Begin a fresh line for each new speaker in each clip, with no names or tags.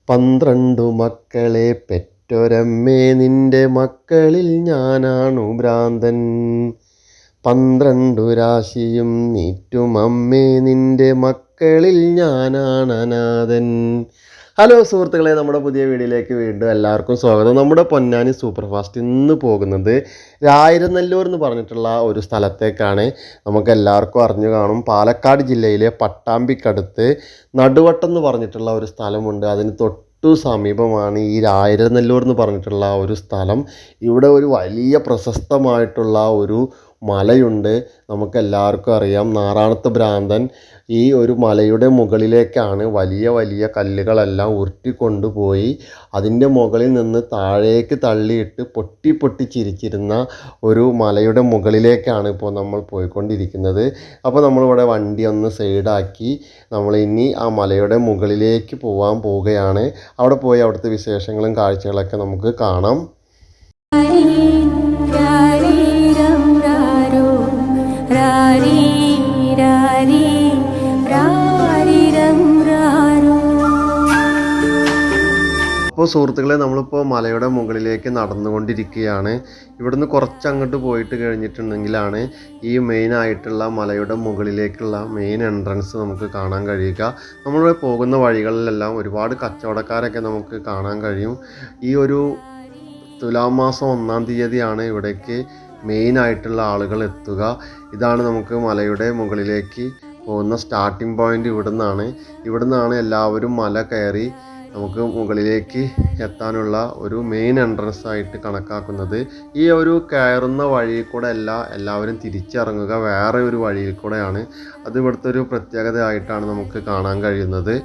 12 മക്കളെ പെറ്റൊരമ്മേ നിന്റെ മക്കളിൽ ഞാനാണു ഭ്രാന്തൻ. 12 രാശിയും നീറ്റുമമ്മേ നിന്റെ മക്കളിൽ ഞാനാണനാഥൻ. ഹലോ സുഹൃത്തുക്കളെ, നമ്മുടെ പുതിയ വീഡിയോയിലേക്ക് വീണ്ടും എല്ലാവർക്കും സ്വാഗതം. നമ്മുടെ പൊന്നാനി സൂപ്പർ ഫാസ്റ്റ് ഇന്ന് പോകുന്നത് രായിരനെല്ലൂർ എന്ന് പറഞ്ഞിട്ടുള്ള ഒരു സ്ഥലത്തേക്കാണ്. നമുക്ക് എല്ലാവർക്കും അറിഞ്ഞു കാണും, പാലക്കാട് ജില്ലയിലെ പട്ടാമ്പിക്കടുത്ത് നടുവട്ടം എന്ന് പറഞ്ഞിട്ടുള്ള ഒരു സ്ഥലമുണ്ട്. അതിന് തൊട്ടു സമീപമാണ് ഈ രായിരനെല്ലൂർ എന്ന് പറഞ്ഞിട്ടുള്ള ഒരു സ്ഥലം. ഇവിടെ ഒരു വലിയ പ്രശസ്തമായിട്ടുള്ള ഒരു മലയുണ്ട്. നമുക്കെല്ലാവർക്കും അറിയാം, നാറാണത്ത് ഭ്രാന്തൻ ഈ ഒരു മലയുടെ മുകളിലേക്കാണ് വലിയ വലിയ കല്ലുകളെല്ലാം ഉരുട്ടിക്കൊണ്ടുപോയി അതിൻ്റെ മുകളിൽ നിന്ന് താഴേക്ക് തള്ളിയിട്ട് പൊട്ടി പൊട്ടി ചിരിച്ചിരുന്ന ഒരു മലയുടെ മുകളിലേക്കാണ് ഇപ്പോൾ നമ്മൾ പോയിക്കൊണ്ടിരിക്കുന്നത്. അപ്പോൾ നമ്മളിവിടെ വണ്ടി ഒന്ന് സൈഡാക്കി നമ്മൾ ഇനി ആ മലയുടെ മുകളിലേക്ക് പോവുകയാണ്. അവിടെ പോയി അവിടുത്തെ വിശേഷങ്ങളും കാഴ്ചകളൊക്കെ നമുക്ക് കാണാം. അപ്പോൾ സുഹൃത്തുക്കളെ, നമ്മളിപ്പോൾ മലയുടെ മുകളിലേക്ക് നടന്നുകൊണ്ടിരിക്കുകയാണ്. ഇവിടുന്ന് കുറച്ചങ്ങോട്ട് പോയിട്ട് കഴിഞ്ഞിട്ടുണ്ടെങ്കിലാണ് ഈ മെയിനായിട്ടുള്ള മലയുടെ മുകളിലേക്കുള്ള മെയിൻ എൻട്രൻസ് നമുക്ക് കാണാൻ കഴിയുക. നമ്മളിവിടെ പോകുന്ന വഴികളിലെല്ലാം ഒരുപാട് കച്ചവടക്കാരൊക്കെ നമുക്ക് കാണാൻ കഴിയും. ഈ ഒരു തുലാം മാസം 1-ാം തീയതിയാണ് ഇവിടേക്ക് മെയിനായിട്ടുള്ള ആളുകൾ എത്തുക. ഇതാണ് നമുക്ക് മലയുടെ മുകളിലേക്ക് പോകുന്ന സ്റ്റാർട്ടിംഗ് പോയിൻ്റ്. ഇവിടുന്നാണ് എല്ലാവരും മല കയറി നമുക്ക് മുകളിലേക്ക് എത്താനുള്ള ഒരു മെയിൻ എൻട്രൻസ് ആയിട്ട് കണക്കാക്കുന്നത്. ഈ ഒരു കയറുന്ന വഴിയിൽ കൂടെ എല്ലാവരും തിരിച്ചിറങ്ങുക വേറെ ഒരു വഴിയിൽ കൂടെയാണ്. അത് ഇവിടുത്തെ ഒരു പ്രത്യേകത ആയിട്ടാണ് നമുക്ക് കാണാൻ കഴിയുന്നത്.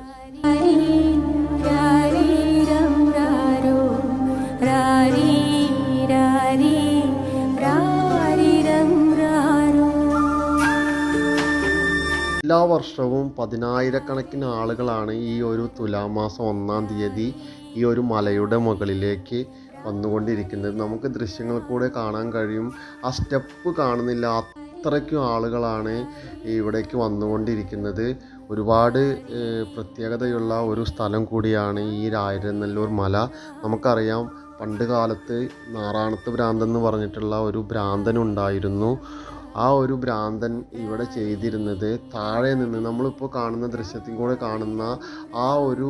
എല്ലാ വർഷവും 10,000-കണക്കിന് ആളുകളാണ് ഈ ഒരു തുലാമാസം 1-ാം തീയതി ഈ ഒരു മലയുടെ മുകളിലേക്ക് വന്നുകൊണ്ടിരിക്കുന്നത്. നമുക്ക് ദൃശ്യങ്ങൾ കൂടെ കാണാൻ കഴിയും. ആ സ്റ്റെപ്പ് കാണുന്നില്ല, അത്രയ്ക്കും ആളുകളാണ് ഇവിടേക്ക് വന്നുകൊണ്ടിരിക്കുന്നത്. ഒരുപാട് പ്രത്യേകതയുള്ള ഒരു സ്ഥലം കൂടിയാണ് ഈ രായിരനെല്ലൂർ മല. നമുക്കറിയാം, പണ്ട് കാലത്ത് നാറാണത്ത് ഭ്രാന്തൻ എന്ന് പറഞ്ഞിട്ടുള്ള ഒരു ഭ്രാന്തനുണ്ടായിരുന്നു. ആ ഒരു ഭ്രാന്തൻ ഇവിടെ ചെയ്തിരുന്നത്, താഴെ നിന്ന് നമ്മളിപ്പോൾ കാണുന്ന ദൃശ്യത്തിൽ കൂടെ കാണുന്ന ആ ഒരു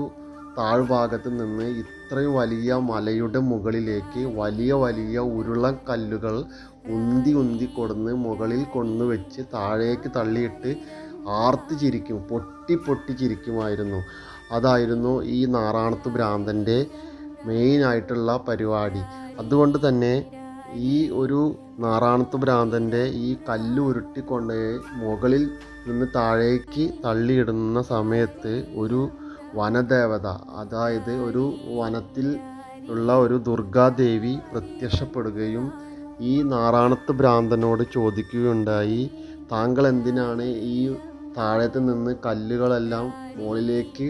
താഴ്ഭാഗത്ത് നിന്ന് ഇത്രയും വലിയ മലയുടെ മുകളിലേക്ക് വലിയ വലിയ ഉരുളക്കല്ലുകൾ ഉന്തി കൊടുന്ന് മുകളിൽ കൊണ്ടുവച്ച് താഴേക്ക് തള്ളിയിട്ട് ആർത്ത് ചിരിക്കും, പൊട്ടി ചിരിക്കുമായിരുന്നു. അതായിരുന്നു ഈ നാറാണത്ത് ഭ്രാന്തൻ്റെ മെയിനായിട്ടുള്ള പരിപാടി. അതുകൊണ്ട് തന്നെ ഈ ഒരു നാറാണത്ത് ഭ്രാന്തൻ്റെ ഈ കല്ല് ഉരുട്ടിക്കൊണ്ട് മുകളിൽ നിന്ന് താഴേക്ക് തള്ളിയിടുന്ന സമയത്ത് ഒരു വനദേവത, അതായത് ഒരു വനത്തിൽ ഉള്ള ഒരു ദുർഗാദേവി പ്രത്യക്ഷപ്പെടുകയും ഈ നാറാണത്ത് ഭ്രാന്തനോട് ചോദിക്കുകയുണ്ടായി, താങ്കൾ എന്തിനാണ് ഈ താഴത്ത് നിന്ന് കല്ലുകളെല്ലാം മുകളിലേക്ക്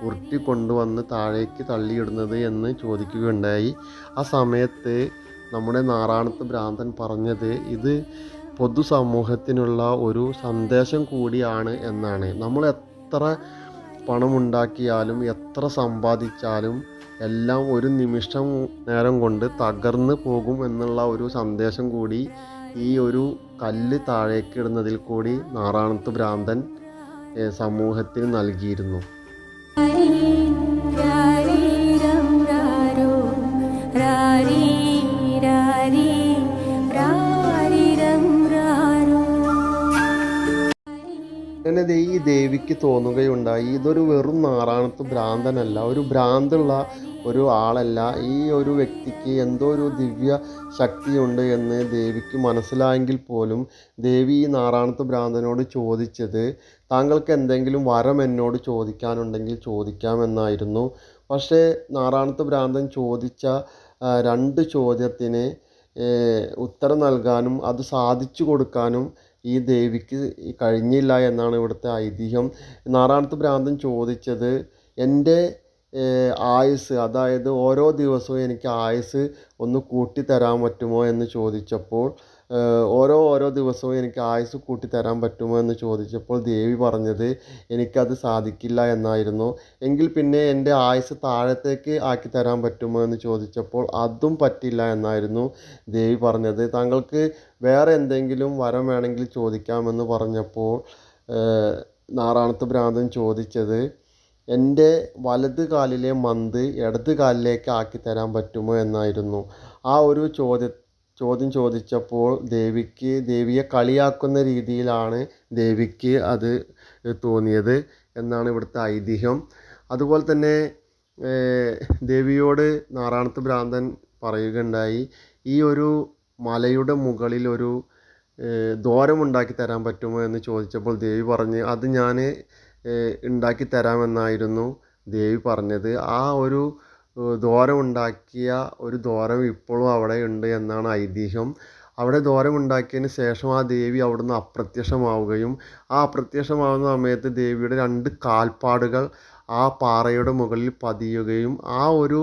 ഉരുട്ടിക്കൊണ്ടുവന്ന് താഴേക്ക് തള്ളിയിടുന്നത് എന്ന് ചോദിക്കുകയുണ്ടായി. ആ സമയത്ത് നമ്മുടെ നാറാണത്ത് ഭ്രാന്തൻ പറഞ്ഞത്, ഇത് പൊതുസമൂഹത്തിനുള്ള ഒരു സന്ദേശം കൂടിയാണ് എന്നാണ്. നമ്മൾ എത്ര പണമുണ്ടാക്കിയാലും എത്ര സമ്പാദിച്ചാലും എല്ലാം ഒരു നിമിഷം നേരം കൊണ്ട് തകർന്നു പോകും എന്നുള്ള ഒരു സന്ദേശം കൂടി ഈ ഒരു കല്ല് താഴേക്ക് ഇടുന്നതിൽ കൂടി നാറാണത്ത് ഭ്രാന്തൻ സമൂഹത്തിന് നൽകിയിരുന്നു. അങ്ങനെ ഈ ദേവിക്ക് തോന്നുകയുണ്ടായി, ഇതൊരു വെറും നാറാണത്ത് ഭ്രാന്തനല്ല, ഒരു ഭ്രാന്തുള്ള ഒരു ആളല്ല, ഈ ഒരു വ്യക്തിക്ക് എന്തോ ഒരു ദിവ്യ ശക്തിയുണ്ട് എന്ന് ദേവിക്ക് മനസ്സിലായെങ്കിൽ പോലും ദേവി ഈ നാറാണത്ത് ഭ്രാന്തനോട് ചോദിച്ചത്, താങ്കൾക്ക് എന്തെങ്കിലും വരം എന്നോട് ചോദിക്കാനുണ്ടെങ്കിൽ ചോദിക്കാമെന്നായിരുന്നു. പക്ഷേ നാറാണത്ത് ഭ്രാന്തൻ ചോദിച്ച 2 ചോദ്യത്തിന് ഉത്തരം നൽകാനും അത് സാധിച്ചു കൊടുക്കാനും ഈ ദേവിക്ക് കഴിഞ്ഞില്ല എന്നാണ് ഇവിടുത്തെ ഐതിഹ്യം. നാറാണത്ത് ഭ്രാന്തൻ ചോദിച്ചത്, എൻ്റെ ആയുസ്, അതായത് ഓരോ ദിവസവും എനിക്ക് ആയുസ് ഒന്ന് കൂട്ടിത്തരാൻ പറ്റുമോ എന്ന് ചോദിച്ചപ്പോൾ ഓരോ ദിവസവും എനിക്ക് ആയുസ് കൂട്ടി തരാൻ പറ്റുമോ എന്ന് ചോദിച്ചപ്പോൾ ദേവി പറഞ്ഞത് എനിക്കത് സാധിക്കില്ല എന്നായിരുന്നു. എങ്കിൽ പിന്നെ എൻ്റെ ആയുസ് താഴത്തേക്ക് ആക്കി തരാൻ പറ്റുമോ എന്ന് ചോദിച്ചപ്പോൾ അതും പറ്റില്ല എന്നായിരുന്നു ദേവി പറഞ്ഞത്. താങ്കൾക്ക് വേറെ എന്തെങ്കിലും വരം വേണമെങ്കിൽ ചോദിക്കാമെന്ന് പറഞ്ഞപ്പോൾ നാറാണത്ത് ഭ്രാന്തൻ ചോദിച്ചത് എൻ്റെ വലത് കാലിലെ മന്ത് ഇടത് കാലിലേക്ക് ആക്കി തരാൻ പറ്റുമോ എന്നായിരുന്നു. ആ ഒരു ചോദ്യം ചോദിച്ചപ്പോൾ ദേവിയെ കളിയാക്കുന്ന രീതിയിലാണ് ദേവിക്ക് അത് തോന്നിയത് എന്നാണ് ഇവിടുത്തെ ഐതിഹ്യം. അതുപോലെ തന്നെ ദേവിയോട് നാറാണത്ത് ഭ്രാന്തൻ പറയുകയുണ്ടായി, ഈ ഒരു മലയുടെ മുകളിൽ ഒരു ദ്വാരമുണ്ടാക്കി തരാൻ പറ്റുമോ എന്ന് ചോദിച്ചപ്പോൾ ദേവി പറഞ്ഞ് അത് ഞാൻ ഉണ്ടാക്കി തരാമെന്നായിരുന്നു ദേവി പറഞ്ഞത്. ആ ഒരു ദ്വാരമുണ്ടാക്കിയ ഒരു ദ്വാരം ഇപ്പോഴും അവിടെ ഉണ്ട് എന്നാണ് ഐതിഹ്യം. അവിടെ ദ്വാരമുണ്ടാക്കിയതിന് ശേഷം ആ ദേവി അവിടുന്ന് അപ്രത്യക്ഷമാവുകയും ആ അപ്രത്യക്ഷമാവുന്ന സമയത്ത് ദേവിയുടെ 2 കാൽപ്പാടുകൾ ആ പാറയുടെ മുകളിൽ പതിയുകയും ആ ഒരു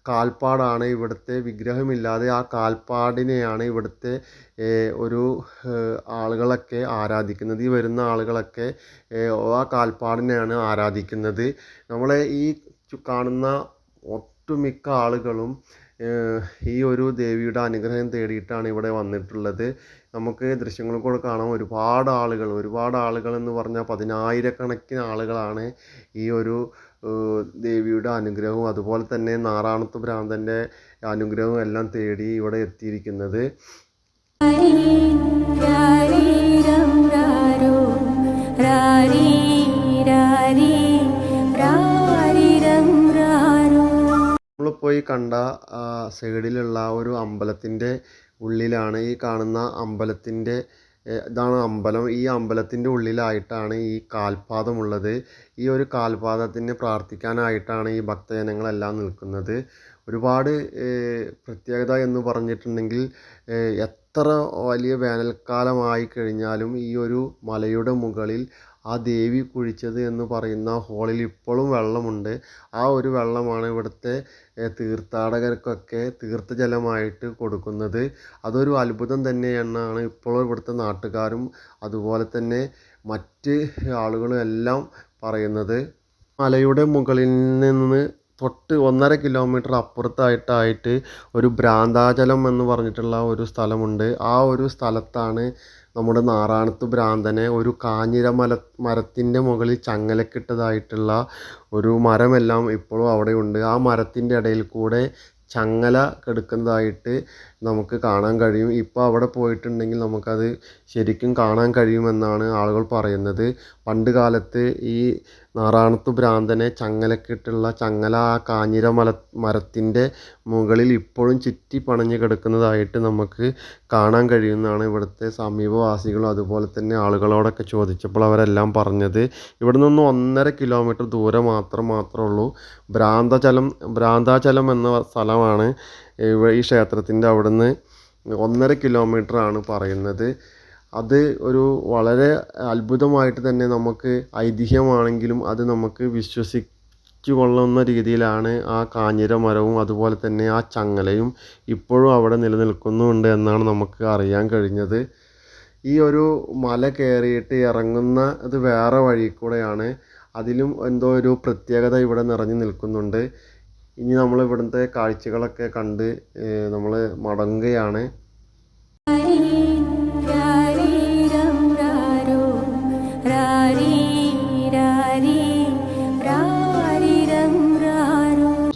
കാൽപ്പാടാണ് ഇവിടുത്തെ വിഗ്രഹമില്ലാതെ ആ കാൽപ്പാടിനെയാണ് ഇവിടുത്തെ ഒരു ആളുകളൊക്കെ ആരാധിക്കുന്നത്. ഈ വരുന്ന ആളുകളൊക്കെ ആ കാൽപ്പാടിനെയാണ് ആരാധിക്കുന്നത്. നമ്മളെ ഈ കാണുന്ന ഒട്ടുമിക്ക ആളുകളും ഈ ഒരു ദേവിയുടെ അനുഗ്രഹം തേടിയിട്ടാണ് ഇവിടെ വന്നിട്ടുള്ളത്. നമുക്ക് ദൃശ്യങ്ങൾ കൂടെ കാണാം. ഒരുപാട് ആളുകൾ എന്ന് പറഞ്ഞാൽ 10,000-കണക്കിന് ആളുകളാണ് ഈ ഒരു ദേവിയുടെ അനുഗ്രഹവും അതുപോലെ തന്നെ നാറാണത്ത് ഭ്രാന്തൻ്റെ അനുഗ്രഹവും എല്ലാം തേടി ഇവിടെ എത്തിയിരിക്കുന്നത്. നമ്മൾ പോയി കണ്ട സൈഡിലുള്ള ഒരു അമ്പലത്തിൻ്റെ ഉള്ളിലാണ് ഈ കാണുന്ന അമ്പലത്തിൻ്റെ ഇതാണ് അമ്പലം. ഈ അമ്പലത്തിൻ്റെ ഉള്ളിലായിട്ടാണ് ഈ കാൽപാദമുള്ളത്. ഈ ഒരു കാൽപാദത്തിന് പ്രാർത്ഥിക്കാനായിട്ടാണ് ഈ ഭക്തജനങ്ങളെല്ലാം നിൽക്കുന്നത്. ഒരുപാട് പ്രത്യേകത എന്ന് പറഞ്ഞിട്ടുണ്ടെങ്കിൽ എത്ര വലിയ വേനൽക്കാലമായി കഴിഞ്ഞാലും ഈ ഒരു മലയുടെ മുകളിൽ ആ ദേവി കുഴിച്ചത് എന്ന് പറയുന്ന ഹോളിൽ ഇപ്പോഴും വെള്ളമുണ്ട്. ആ ഒരു വെള്ളമാണ് ഇവിടുത്തെ തീർത്ഥാടകർക്കൊക്കെ തീർത്ഥജലമായിട്ട് കൊടുക്കുന്നത്. അതൊരു അത്ഭുതം തന്നെയെന്നാണ് ഇപ്പോഴും ഇവിടുത്തെ നാട്ടുകാരും അതുപോലെ തന്നെ മറ്റ് ആളുകളും എല്ലാം പറയുന്നത്. മലയുടെ മുകളിൽ നിന്ന് തൊട്ട് 1.5 കിലോമീറ്റർ അപ്പുറത്തായിട്ട് ഒരു ഭ്രാന്താചലം എന്ന് പറഞ്ഞിട്ടുള്ള ഒരു സ്ഥലമുണ്ട്. ആ ഒരു സ്ഥലത്താണ് നമ്മുടെ നാറാണത്ത് ഭ്രാന്തനെ ഒരു മരത്തിൻ്റെ മുകളിൽ ചങ്ങലക്കിട്ടതായിട്ടുള്ള ഒരു മരമെല്ലാം ഇപ്പോഴും അവിടെയുണ്ട്. ആ മരത്തിൻ്റെ ഇടയിൽ കൂടെ ചങ്ങല കെടുക്കുന്നതായിട്ട് നമുക്ക് കാണാൻ കഴിയും. ഇപ്പോൾ അവിടെ പോയിട്ടുണ്ടെങ്കിൽ നമുക്കത് ശരിക്കും കാണാൻ കഴിയുമെന്നാണ് ആളുകൾ പറയുന്നത്. പണ്ട് കാലത്ത് ഈ നാറാണത്ത് ഭ്രാന്തനെ ചങ്ങല ആ മരത്തിൻ്റെ മുകളിൽ ഇപ്പോഴും ചുറ്റി പണഞ്ഞ് കിടക്കുന്നതായിട്ട് നമുക്ക് കാണാൻ കഴിയുമെന്നാണ് ഇവിടുത്തെ സമീപവാസികളും അതുപോലെ തന്നെ ആളുകളോടൊക്കെ ചോദിച്ചപ്പോൾ അവരെല്ലാം പറഞ്ഞത്. ഇവിടെ നിന്ന് 1.5 കിലോമീറ്റർ ദൂരം മാത്രമേ ഉള്ളൂ. ഭ്രാന്താചലം എന്ന സ്ഥലമാണ് ഈ ക്ഷേത്രത്തിൻ്റെ അവിടുന്ന് 1.5 കിലോമീറ്റർ ആണ് പറയുന്നത്. അത് ഒരു വളരെ അത്ഭുതമായിട്ട് തന്നെ നമുക്ക് ഐതിഹ്യമാണെങ്കിലും അത് നമുക്ക് വിശ്വസിച്ചു കൊള്ളുന്ന രീതിയിലാണ് ആ മരവും അതുപോലെ തന്നെ ആ ചങ്ങലയും ഇപ്പോഴും അവിടെ നിലനിൽക്കുന്നുണ്ട് എന്നാണ് നമുക്ക് അറിയാൻ കഴിഞ്ഞത്. ഈ ഒരു മല കയറിയിട്ട് ഇറങ്ങുന്നത് വേറെ വഴി കൂടെയാണ്. അതിലും എന്തോ ഒരു പ്രത്യേകത ഇവിടെ നിറഞ്ഞു നിൽക്കുന്നുണ്ട്. ഇനി നമ്മൾ ഇവിടുത്തെ കാഴ്ചകളൊക്കെ കണ്ട് നമ്മൾ മടങ്ങുകയാണ്.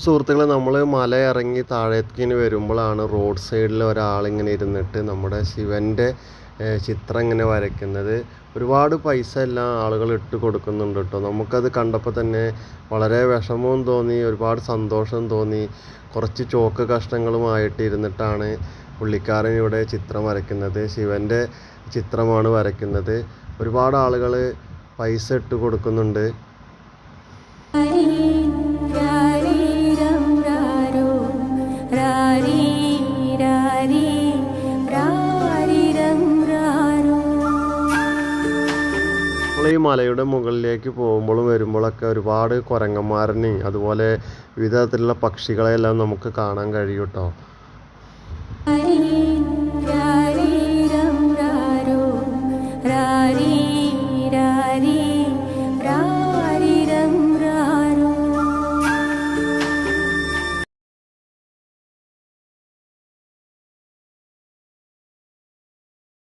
സുഹൃത്തുക്കളെ, നമ്മൾ മല ഇറങ്ങി താഴേക്ക് വരുമ്പോഴാണ് റോഡ് സൈഡിൽ ഒരാളിങ്ങനെ ഇരുന്നിട്ട് നമ്മുടെ ശിവൻ്റെ ചിത്രം ഇങ്ങനെ വരയ്ക്കുന്നത്. ഒരുപാട് പൈസ എല്ലാം ആളുകൾ ഇട്ട് കൊടുക്കുന്നുണ്ട് കേട്ടോ. നമുക്കത് കണ്ടപ്പോൾ തന്നെ വളരെ വിഷമവും തോന്നി, ഒരുപാട് സന്തോഷം തോന്നി. കുറച്ച് ചോക്ക് കഷ്ണങ്ങളുമായിട്ട് ഇരുന്നിട്ടാണ് പുള്ളിക്കാരൻ ഇവിടെ ചിത്രം വരയ്ക്കുന്നത്. ശിവൻ്റെ ചിത്രമാണ് വരയ്ക്കുന്നത്. ഒരുപാട് ആളുകൾ പൈസ ഇട്ട് കൊടുക്കുന്നുണ്ട്. ഈ മലയുടെ മുകളിലേക്ക് പോകുമ്പോഴും വരുമ്പോഴൊക്കെ ഒരുപാട് കുരങ്ങന്മാരനെയും അതുപോലെ വിവിധ തരത്തിലുള്ള പക്ഷികളെല്ലാം നമുക്ക് കാണാൻ കഴിയും കേട്ടോ.